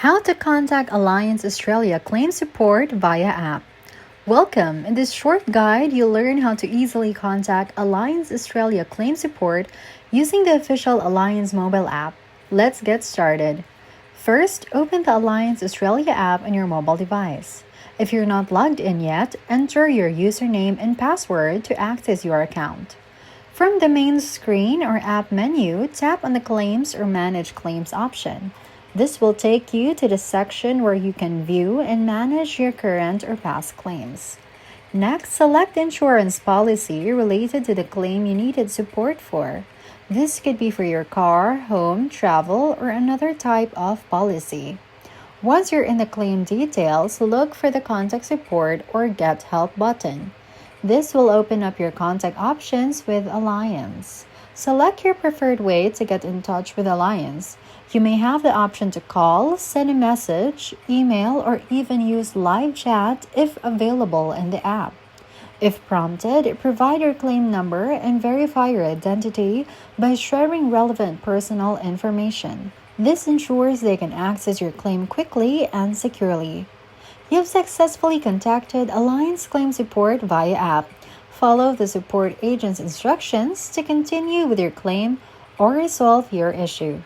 How to contact Allianz Australia claim support via app. Welcome! In this short guide, you'll learn how to easily contact Allianz Australia claim support using the official Allianz mobile app. Let's get started. First, open the Allianz Australia app on your mobile device. If you're not logged in yet, enter your username and password to access your account. From the main screen or app menu, tap on the Claims or Manage Claims option. This will take you to the section where you can view and manage your current or past claims. Next, select the insurance policy related to the claim you needed support for. This could be for your car, home, travel, or another type of policy. Once you're in the claim details, look for the Contact Support or Get Help button. This will open up your contact options with Allianz. Select your preferred way to get in touch with Allianz. You may have the option to call, send a message, email, or even use live chat if available in the app. If prompted, provide your claim number and verify your identity by sharing relevant personal information. This ensures they can access your claim quickly and securely. You've successfully contacted Allianz Claim Support via app. Follow the support agent's instructions to continue with your claim or resolve your issue.